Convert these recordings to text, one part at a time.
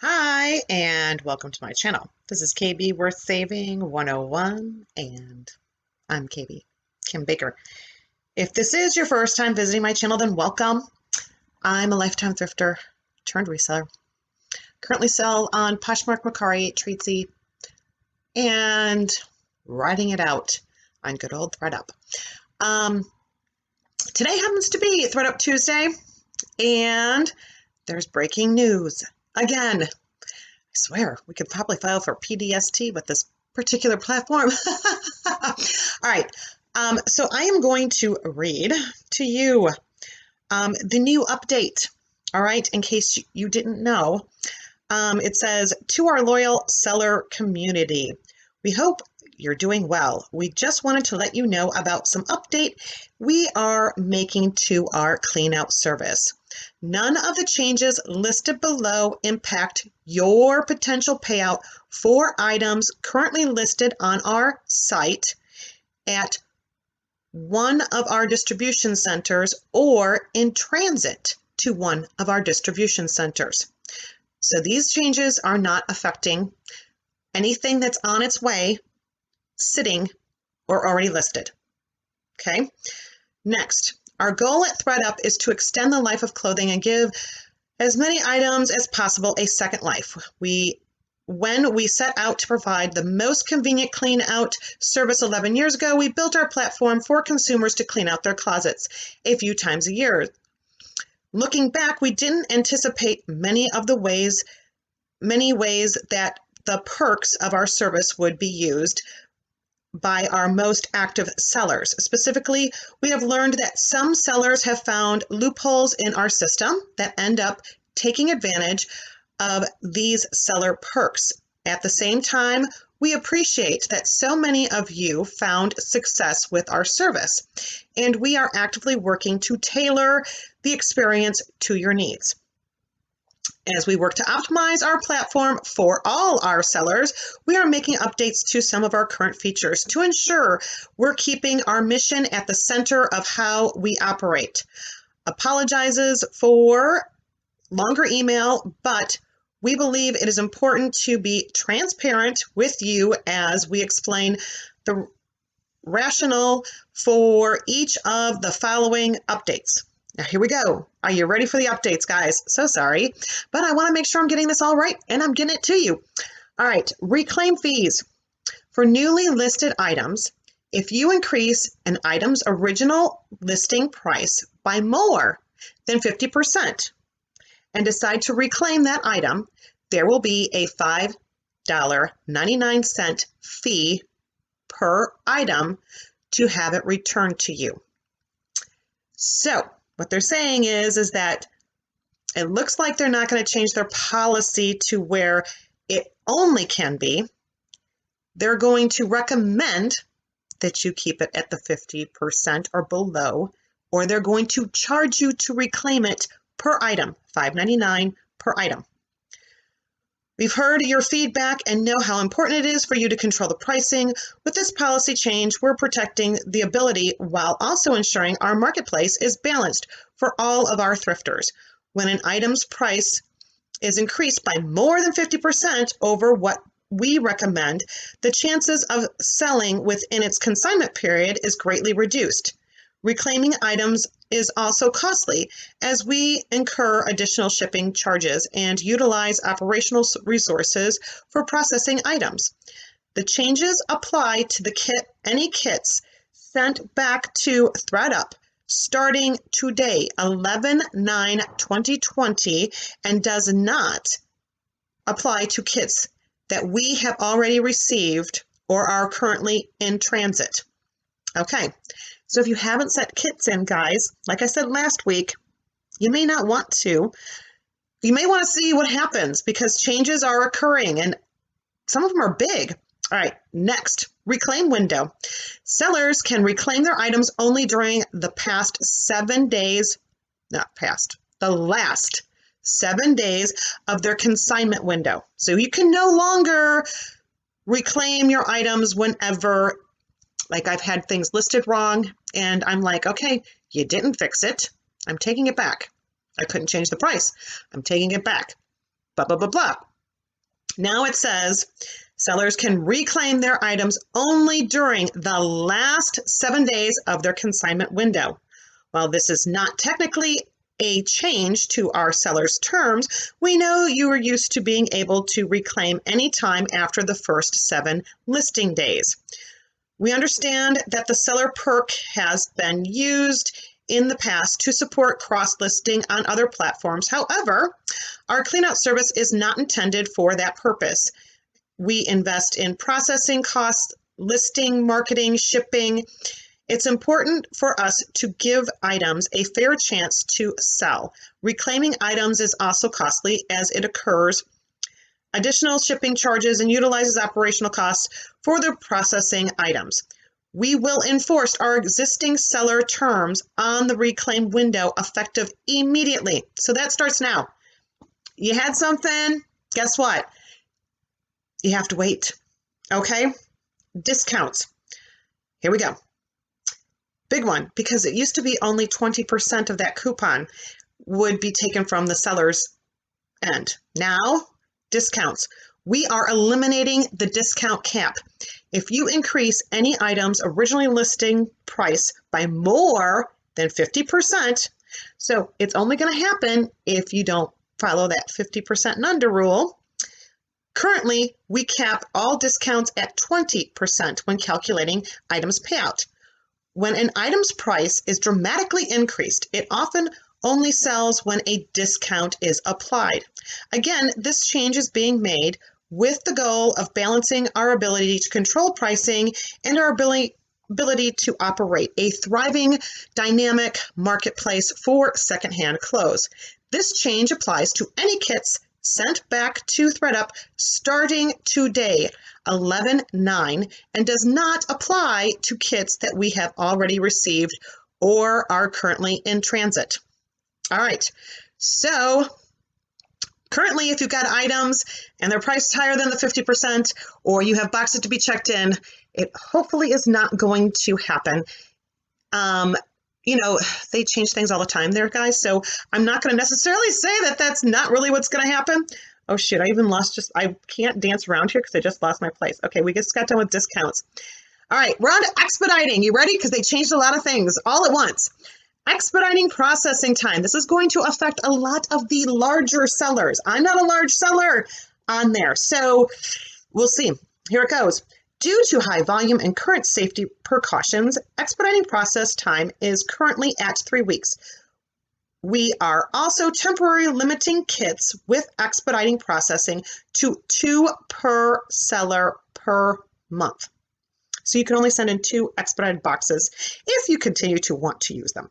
Hi, and welcome to my channel. This is KB Worth Saving 101, and I'm KB, Kim Baker. If this is your first time visiting my channel, then welcome. I'm a lifetime thrifter turned reseller. Currently sell on Poshmark, Mercari, Tradesy, and writing it out on good old Thredup. Today happens to be Thredup Tuesday, and there's breaking news again. I swear, we could probably file for PDST with this particular platform. All right, so I am going to read to you the new update, all right, in case you didn't know. It says, to our loyal seller community, we hope you're doing well. We just wanted to let you know about some update we are making to our clean out service. None of the changes listed below impact your potential payout for items currently listed on our site at one of our distribution centers or in transit to one of our distribution centers. So these changes are not affecting anything that's on its way, sitting, or already listed. Okay. Next, our goal at Thredup is to extend the life of clothing and give as many items as possible a second life. When we set out to provide the most convenient clean out service 11 years ago, we built our platform for consumers to clean out their closets a few times a year. Looking back, we didn't anticipate many ways that the perks of our service would be used by our most active sellers. Specifically, we have learned that some sellers have found loopholes in our system that end up taking advantage of these seller perks. At the same time, we appreciate that so many of you found success with our service, and we are actively working to tailor the experience to your needs. As we work to optimize our platform for all our sellers, we are making updates to some of our current features to ensure we're keeping our mission at the center of how we operate. Apologizes for longer email, but we believe it is important to be transparent with you as we explain the rationale for each of the following updates. Now, here we go. Are you ready for the updates, guys? So sorry, but I want to make sure I'm getting this all right, and I'm getting it to you. All right, reclaim fees. For newly listed items, if you increase an item's original listing price by more than 50% and decide to reclaim that item, there will be a $5.99 fee per item to have it returned to you. So, what they're saying is that it looks like they're not going to change their policy to where it only can be. They're going to recommend that you keep it at the 50% or below, or they're going to charge you to reclaim it per item, $5.99 per item. We've heard your feedback and know how important it is for you to control the pricing. With this policy change, we're protecting the ability while also ensuring our marketplace is balanced for all of our thrifters. When an item's price is increased by more than 50% over what we recommend, the chances of selling within its consignment period is greatly reduced. Reclaiming items is also costly as we incur additional shipping charges and utilize operational resources for processing items. The changes apply to any kits sent back to Thredup starting today, 11/9/2020, and does not apply to kits that we have already received or are currently in transit. Okay. So if you haven't set kits in, guys, like I said last week, you may not want to. You may want to see what happens because changes are occurring and some of them are big. All right, next, reclaim window. Sellers can reclaim their items only during the last 7 days of their consignment window. So you can no longer reclaim your items whenever. Like I've had things listed wrong and I'm like, okay, you didn't fix it. I'm taking it back. I couldn't change the price. I'm taking it back. Blah, blah, blah, blah. Now it says sellers can reclaim their items only during the last 7 days of their consignment window. While this is not technically a change to our sellers' terms, we know you are used to being able to reclaim any time after the first 7 listing days. We understand that the seller perk has been used in the past to support cross-listing on other platforms. However, our cleanout service is not intended for that purpose. We invest in processing costs, listing, marketing, shipping. It's important for us to give items a fair chance to sell. Reclaiming items is also costly as it occurs additional shipping charges and utilizes operational costs for the processing items. We will enforce our existing seller terms on the reclaim window effective immediately. So that starts now. You had something, guess what? You have to wait, okay? Discounts. Here we go. Big one, because it used to be only 20% of that coupon would be taken from the seller's end. Now, discounts. We are eliminating the discount cap. If you increase any item's originally listing price by more than 50%, so it's only going to happen if you don't follow that 50% and under rule. Currently, we cap all discounts at 20% when calculating items payout. When an item's price is dramatically increased, it often only sells when a discount is applied. Again, this change is being made with the goal of balancing our ability to control pricing and our ability to operate a thriving, dynamic marketplace for secondhand clothes. This change applies to any kits sent back to Thredup starting today, 11/9, and does not apply to kits that we have already received or are currently in transit. All right, so currently, if you've got items and they're priced higher than the 50%, or you have boxes to be checked in, it hopefully is not going to happen. They change things all the time there, guys, so I'm not going to necessarily say that that's not really what's going to happen. Oh, shoot, I can't dance around here because I just lost my place. Okay, we just got done with discounts. All right, we're on to expediting. You ready? Because they changed a lot of things all at once. Expediting processing time. This is going to affect a lot of the larger sellers. I'm not a large seller on there, so we'll see. Here it goes. Due to high volume and current safety precautions, expediting process time is currently at 3 weeks. We are also temporarily limiting kits with expediting processing to 2 per seller per month. So you can only send in 2 expedited boxes if you continue to want to use them.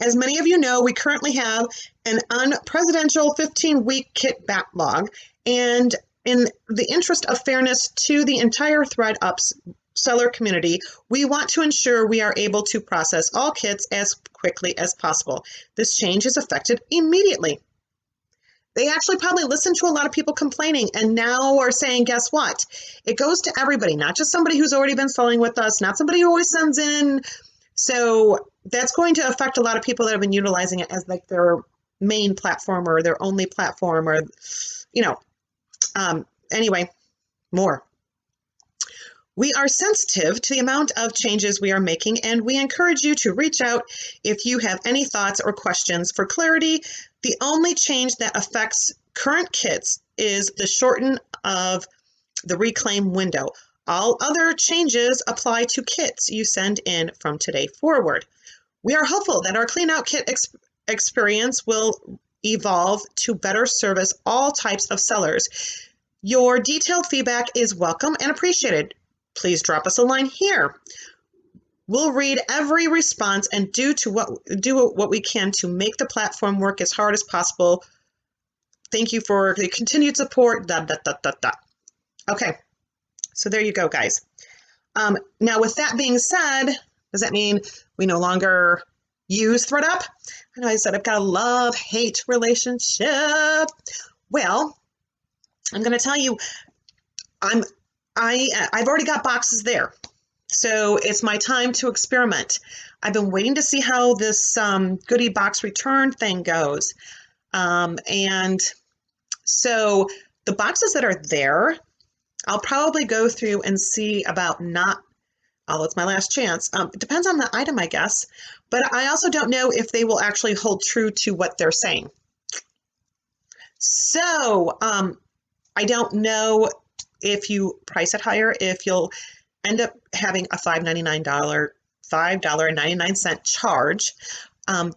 As many of you know, we currently have an unprecedented 15-week kit backlog, and in the interest of fairness to the entire Thredup seller community, we want to ensure we are able to process all kits as quickly as possible. This change is effective immediately. They actually probably listened to a lot of people complaining and now are saying, guess what? It goes to everybody, not just somebody who's already been selling with us, not somebody who always sends in. So that's going to affect a lot of people that have been utilizing it as like their main platform or their only platform or, anyway, more. We are sensitive to the amount of changes we are making, and we encourage you to reach out if you have any thoughts or questions. For clarity, the only change that affects current kits is the shorten of the reclaim window. All other changes apply to kits you send in from today forward. We are hopeful that our clean out kit experience will evolve to better service all types of sellers. Your detailed feedback is welcome and appreciated. Please drop us a line here. We'll read every response and do what we can to make the platform work as hard as possible. Thank you for the continued support. Okay, so there you go, guys. Now, with that being said, does that mean we no longer use Thredup? I know I said I've got a love-hate relationship. Well, I'm going to tell you, I've already got boxes there, so it's my time to experiment. I've been waiting to see how this goodie box return thing goes, and So the boxes that are there, I'll probably go through and see about not, although it's my last chance. It depends on the item, I guess. But I also don't know if they will actually hold true to what they're saying. So I don't know if you price it higher, if you'll end up having a $5.99 charge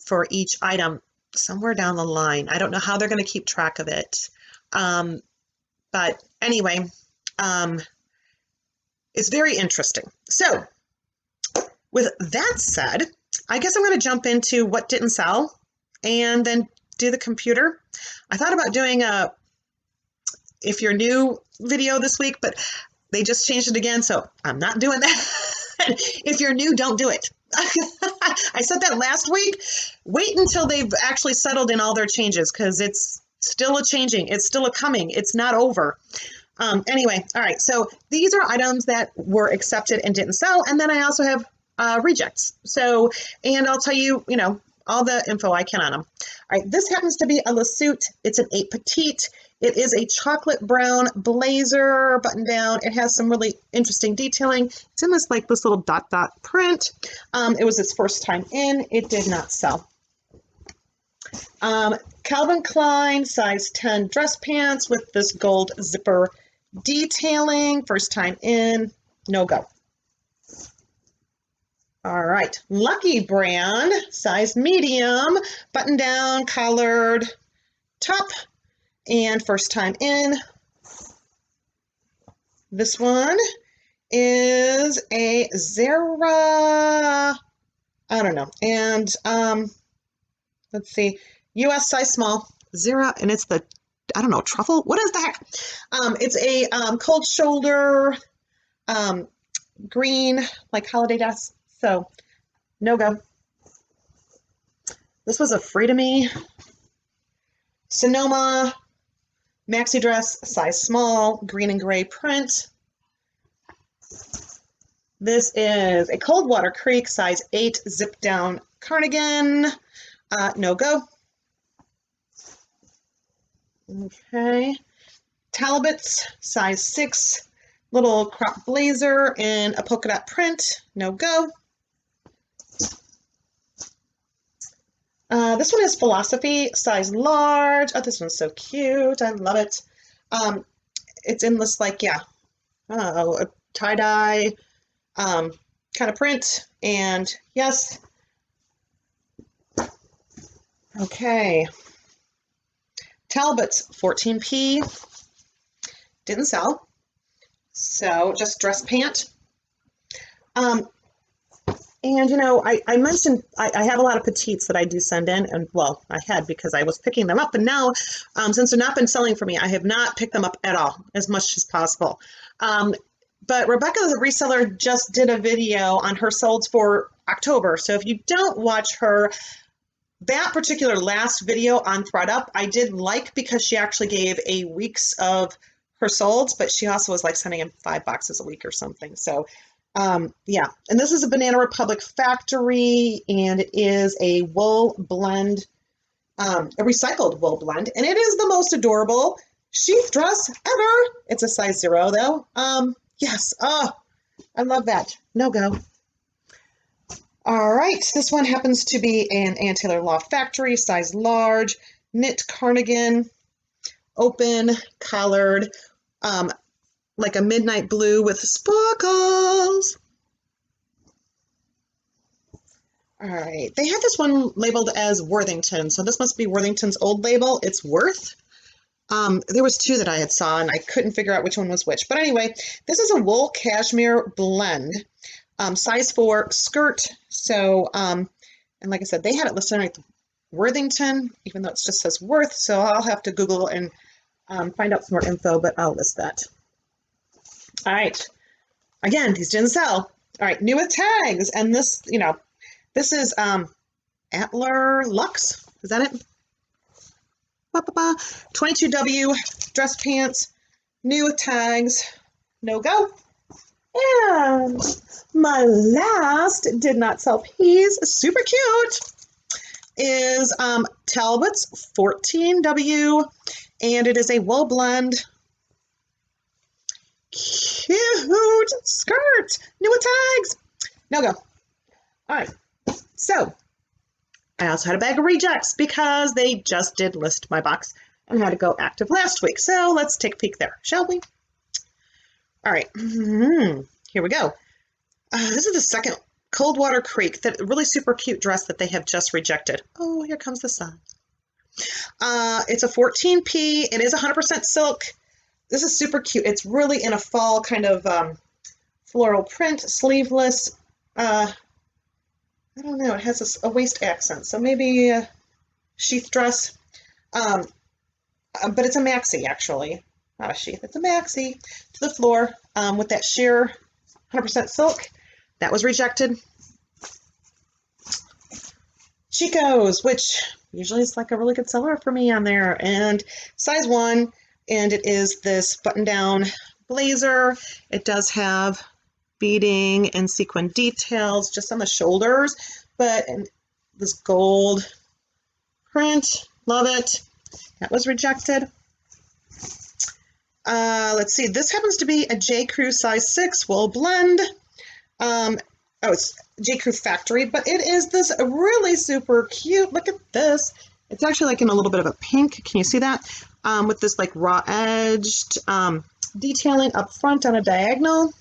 for each item somewhere down the line. I don't know how they're going to keep track of it. But anyway, it's very interesting. So with that said, I guess I'm going to jump into what didn't sell and then do the computer. I thought about doing a if you're new video this week, but they just changed it again, so I'm not doing that. If you're new, don't do it. I said that last week. Wait until they've actually settled in all their changes, because it's still a changing. It's still a coming. It's not over. Anyway, all right. So these are items that were accepted and didn't sell, and then I also have rejects. So, and I'll tell you, all the info I can on them. All right, this happens to be a Lasute. It's an 8 petite. It is a chocolate brown blazer button down. It has some really interesting detailing. It's in this little dot print. It was its first time in. It did not sell. Calvin Klein size 10 dress pants with this gold zipper detailing. First time in, no go. All right, Lucky brand, size medium, button down, collared top, and first time in. This one is a Zara, I don't know, and let's see, US size small, Zara, and it's the, I don't know, truffle? What is the heck? It's a cold shoulder, green, holiday dress. So, no go. This was a free to me. Sonoma maxi dress, size small, green and gray print. This is a Coldwater Creek, size 8, zip down cardigan. No go. Okay. Talbot's, size 6, little crop blazer in a polka dot print. No go. This one is Philosophy, size large. Oh, this one's so cute. I love it. It's in this, a tie-dye kind of print. And yes. Okay. Talbot's 14P. Didn't sell. So just dress pant. And, I mentioned I have a lot of petites that I do send in, and, well, I had because I was picking them up, and now, since they're not been selling for me, I have not picked them up at all, as much as possible. But Rebecca, the reseller, just did a video on her solds for October, so if you don't watch her, that particular last video on Thredup, I did like because she actually gave a week's of her solds, but she also was, sending in 5 boxes a week or something, so... yeah, and this is a Banana Republic factory, and it is a wool blend, a recycled wool blend, and it is the most adorable sheath dress ever. It's a size 0 though. Yes, oh, I love that. No go. All right, this one happens to be an Ann Taylor Loft factory, size large, knit cardigan, open, collared, like a midnight blue with sparkles. All right, they have this one labeled as Worthington, so this must be Worthington's old label. It's Worth. There was 2 that I had saw, and I couldn't figure out which one was which. But anyway, this is a wool cashmere blend, size 4 skirt. So, and like I said, they had it listed like Worthington, even though it just says Worth. So I'll have to Google and find out some more info, but I'll list that. All right. Again, these didn't sell. All right, new with tags. And this, this is Antler Luxe. Is that it? 22W dress pants, new with tags, no go. And my last did not sell piece, super cute. is Talbot's 14W, and it is a wool blend. Cute skirt. New tags. Now go. All right. So I also had a bag of rejects because they just did list my box and had to go active last week. So let's take a peek there, shall we? All right. Here we go. This is the second Coldwater Creek, that really super cute dress that they have just rejected. Oh, here comes the sun. It's a 14P. It is 100% silk. This is super cute. It's really in a fall kind of floral print, sleeveless. I don't know. It has a waist accent, so maybe a sheath dress. But it's a maxi, actually. Not a sheath. It's a maxi to the floor with that sheer 100% silk. That was rejected. Chico's, which usually is like a really good seller for me on there, and size 1, and it is this button-down blazer. It does have beading and sequin details just on the shoulders, but this gold print, love it. That was rejected. Let's see, this happens to be a J. Crew size 6 wool blend. It's J. Crew Factory, but it is this really super cute. Look at this. It's actually like in a little bit of a pink. Can you see that? With this like raw edged detailing up front on a diagonal.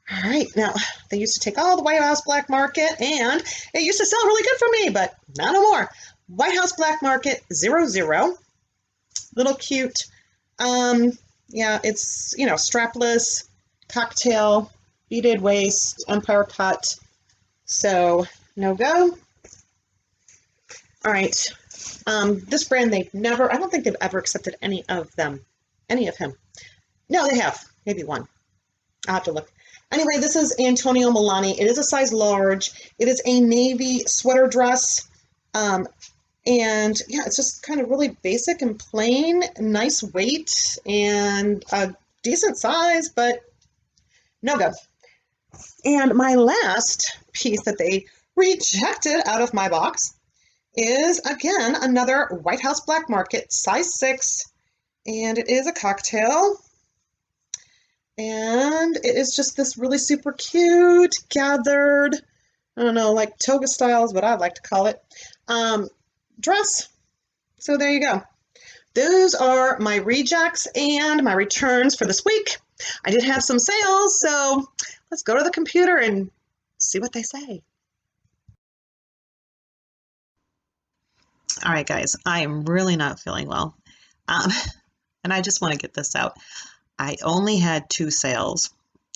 All right, now they used to take all the White House Black Market, and it used to sell really good for me, but not no more. White House Black Market 00. Little cute. Yeah, it's, you know, strapless, cocktail, beaded waist, empire cut. So no go. All right. This brand, I don't think they've ever accepted any of him. No, they have. Maybe one. I'll have to look. Anyway, this is Antonio Milani. It is a size large. It is a navy sweater dress. And yeah, it's just kind of really basic and plain, nice weight, and a decent size, but no go. And my last piece that they rejected out of my box is, again, another White House Black Market, size 6, and it is a cocktail. And it is just this really super cute, gathered, I don't know, like toga style is what I'd like to call it, dress. So there you go. Those are my rejects and my returns for this week. I did have some sales, so let's go to the computer and see what they say. All right, guys, I am really not feeling well. And I just want to get this out. I only had 2 sales.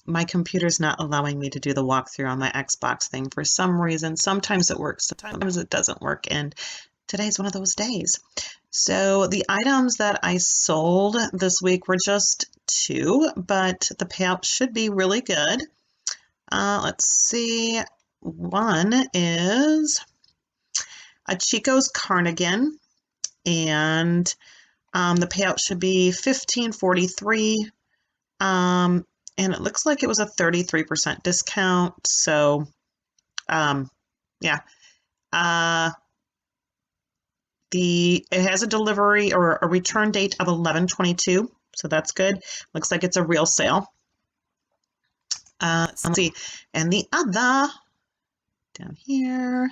My computer's not allowing me to do the walkthrough on my Xbox thing for some reason. Sometimes it works, sometimes it doesn't work, and today's one of those days. So the items that I sold this week were just 2, but the payout should be really good. Let's see. One is a Chico's cardigan, and the payout should be $15.43. And it looks like it was a 33% discount. So, yeah. It has a delivery or a return date of 11/22, so that's good. Looks like it's a real sale. Let's see, and the other down here.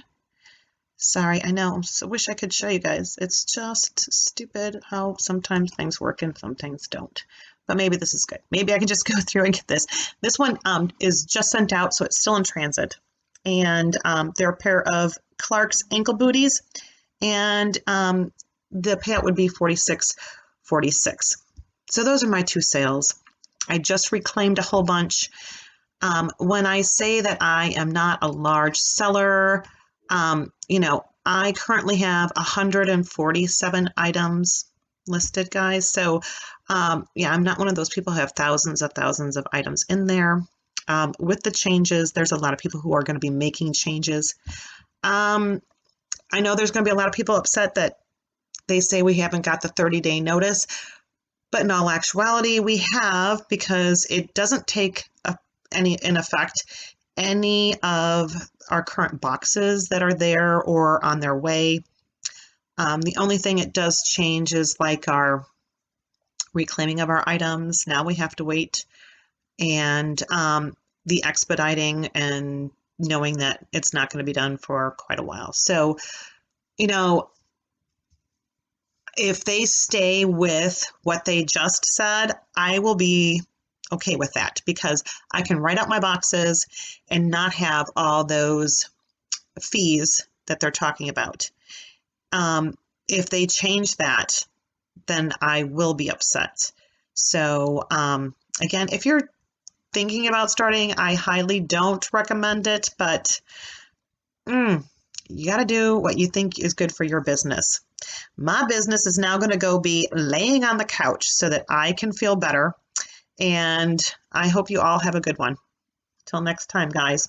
Sorry, I know. I wish I could show you guys. It's just stupid how sometimes things work and some things don't. But maybe this is good. Maybe I can just go through and get this. This one is just sent out, so it's still in transit. And they're a pair of Clark's ankle booties. And the payout would be $46.46. So those are my 2 sales. I just reclaimed a whole bunch. When I say that I am not a large seller, you know, I currently have 147 items listed, guys. So yeah, I'm not one of those people who have thousands of items in there. With the changes, there's a lot of people who are going to be making changes. I know there's going to be a lot of people upset that they say we haven't got the 30-day notice, but in all actuality, we have, because it doesn't take in effect any of our current boxes that are there or on their way. The only thing it does change is like our reclaiming of our items. Now we have to wait, and the expediting and knowing that it's not going to be done for quite a while. So, you know, if they stay with what they just said, I will be okay with that because I can write out my boxes and not have all those fees that they're talking about. If they change that, then I will be upset. So again, if you're thinking about starting, I highly don't recommend it, but you got to do what you think is good for your business. My business is now going to go be laying on the couch so that I can feel better. And I hope you all have a good one. Till next time, guys.